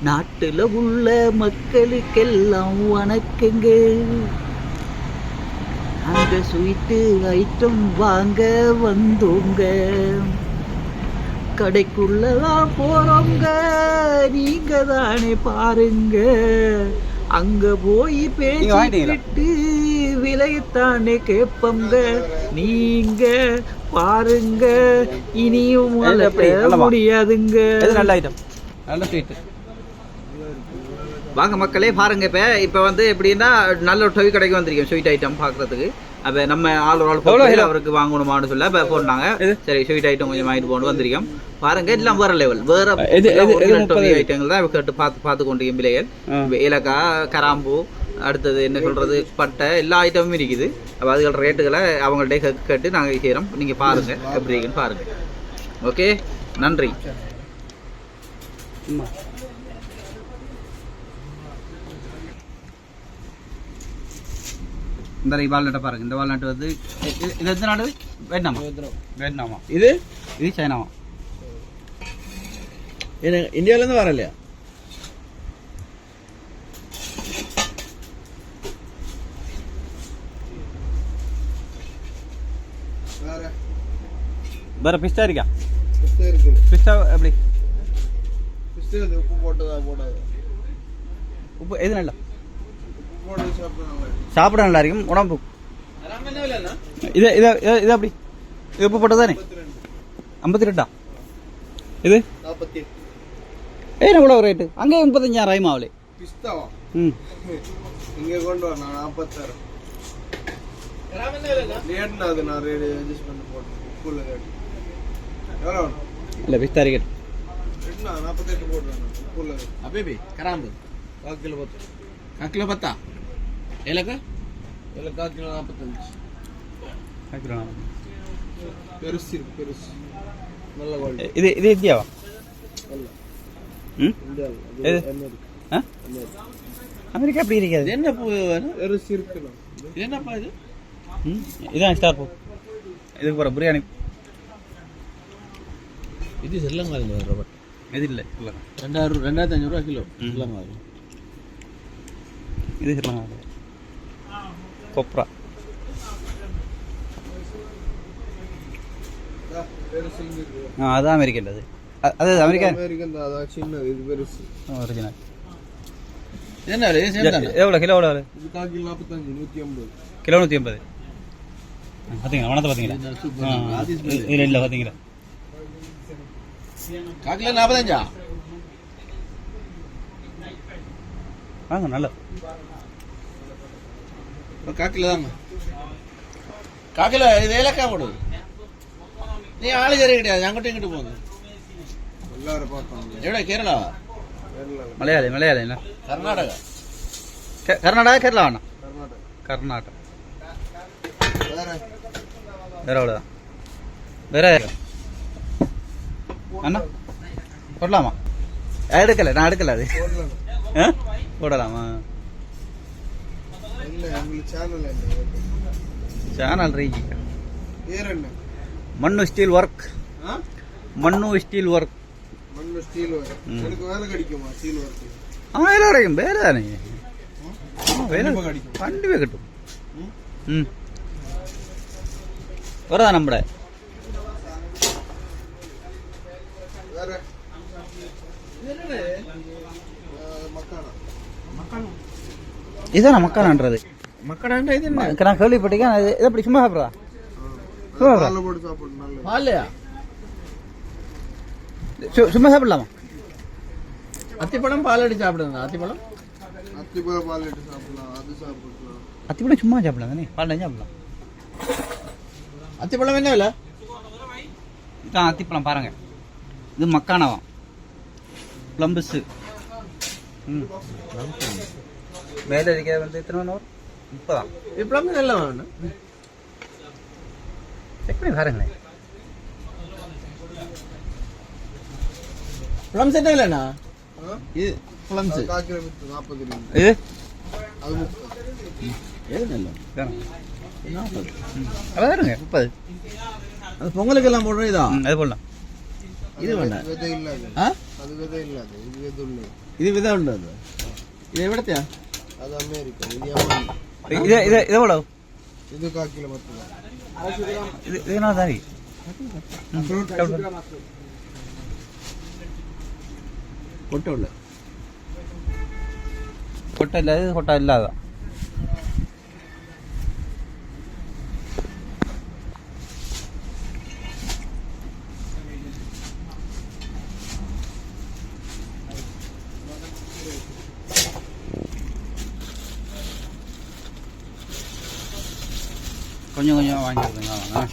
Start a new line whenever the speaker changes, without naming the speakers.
நாட்டுல உள்ள மக்களுக்கெல்லாம் வணக்கங்க. அங்க ஸ்வீட்டு ஐட்டம் வாங்க வந்தோங்க. கடைக்குள்ளதான் போறோங்க, நீங்க தானே பாருங்க. அங்க போய் பேசிக்கிட்டு விலையத்தானே கேட்பங்க. நீங்க பாருங்க, இனியும் முடியாதுங்க.
நல்ல ஐட்டம், நல்ல ஸ்வீட்.
வாங்க மக்களே பாருங்க. இப்போ வந்து எப்படின்னா நல்ல ஒரு டொய் கடைக்கு வந்திருக்கோம் ஸ்வீட் ஐட்டம் பார்க்குறதுக்கு. அப்போ நம்ம ஆள் அவருக்கு வாங்கணுமான்னு சொல்ல இப்போ போனாங்க. சரி ஸ்வீட் ஐட்டம் கொஞ்சம் வாங்கிட்டு போகணும் வந்திருக்கோம். பாருங்க எல்லாம் வேற லெவல், வேற ஐட்டங்கள் தான் கேட்டு பார்த்து கொண்டு விலைகள். ஏலக்காய், கராம்பு, அடுத்தது என்ன சொல்றது, பட்டை, எல்லா ஐட்டமும் இருக்குது. அப்போ அதுகள் ரேட்டுகளை அவங்கள்ட்ட கேட்டு நாங்கள் செய்கிறோம். நீங்கள் பாருங்க எப்படி இருக்குன்னு பாருங்க. ஓகே, நன்றி. இந்த வால்நட்டை பாருங்க. இந்த வால்நட்டு வந்து இது எந்த நாடு? வியட்நாமா. இது சைனாவா?
இந்தியாவிலேருந்து வர இல்லையா?
வேற பிஸ்தா இருக்கா? பிஸ்தா எப்படி?
உப்பு போட்டதா?
உப்பு எது நல்லா சாப்பிட நல்லா இருக்கும் உடம்பு. இது இது இது அப்படி இது உப்பு போட்டதானே? 52. இது கூட ஒரு ரேட்டு அங்கே 35,000 ஆகலே.
இங்கே கொண்டு வர 46
இல்லை பிஸ்தா ரேட்
48 போடுறேன். அப்பே கராம்பு 1 கிலோ 10. 1 கிலோ 10. ஏலக்காய் 1 கிலோ 45. பெருசு நல்ல குவாலிட்டி.
இது இந்தியாவா? அமெரிக்கா எப்படி இருக்காது?
என்ன பூ பெருசு இருக்கலாம். என்னப்பா இது?
இதான் ஸ்டார் பூ. இதுக்கு போகிற பிரியாணி.
இது செல்லங்காது ரூபாய்.
இது இல்லை
2,500 கிலோ செல்லங்காது.
இது செல்லங்காது கொப்ரா. அது அமெரிக்கன். அது அமெரிக்கன்
சின்னது. இது பெருசு
ஒரிஜினல்.
என்ன
எவ்வளோ கிலோ? எவ்வளோ?
45 150
கிலோ 150. பார்த்தீங்களா வனத்தை? பார்த்தீங்களா? இல்லை இல்லை பார்த்தீங்களா?
1 கிலோ 45.
வாங்க நல்ல
1 கிலோ தாங்க. 1 கிலோ இது ஏலக்காய் போடுது. நீ ஆளு சரி கிடையாது, அங்கிட்ட இங்கிட்டு போங்க. எல்லாரும் பார்ப்பாங்க. எவ்வளோ? கேரளா?
மலையாளி என்ன?
கர்நாடகா.
கேரளா வேணா? கர்நாடகா வேற அவ்வளோதான். வேற அண்ணா போடலாமா? எடுக்கல, நான் எடுக்கல. அது போடலாமா? சேனல் ரீச் மண்ணு ஸ்டீல் ஒர்க். மண்ணு ஸ்டீல் ஒர்க்.
வேலை கிடைக்குமா? ஸ்டீல் ஒர்க்
வேலை கிடைக்கும். வேலை தானே, வேலை கண்டிப்பாக கிட்டும். வரதா நம்மட இதான மக்கானான்றது.
மக்கானா இது என்ன?
நான் கேள்விப்பட்டிருக்கேன். இது அப்படி சும்மா சாப்பிட்றா? சும்மா சாப்பிடலாமா?
அத்திப்பழம் பால் எடுத்து சாப்பிடுங்க. அத்திப்பழம் பால் எடுத்து சாப்பிடலாம். அது சாப்பிடலாம்.
அத்திப்பழம் சும்மா சாப்பிடலாம் தானே? பால் சாப்பிடலாம்.
அத்திப்பழம் என்ன விலை?
இதான் அத்திப்பழம் பாருங்க. இது மக்கானவா பிளம்பஸ். வேலை இருக்க வந்து எத்தனை வரும்? 30.
இப்பளம் நல்லா வேணும்.
செக் பண்ணி பாருங்களேன்.
பிளம்ஸ் என்ன இல்லைண்ணா? இது பிளம்ஸ் 40.
இது
அது 30. எது நல்லா? 40.
அதான் 30.
அது பொங்கலுக்கு எல்லாம் போடுறோம். இதா
அது போடலாம்.
இது வேண்டாம்.
അത് വിധ ഇല്ലാതെ ഇത് വിധമുള്ളൂ.
ഇത് വിധമുണ്ടോ? ഇത് എവിടത്തെയാ?
അത് അമേരിക്ക. ഇത് യമൻ.
ഇത് എവ്വളോ?
ഇത് 1 കിലോ മൊത്തം.
ഇത് என்ன தாரி?
കൊട്ടുള്ള
கொட்டை இல்ல, இது கொட்டை இல்லாத. கொஞ்சம் கொஞ்சம் வாங்கிடுங்க வாங்க.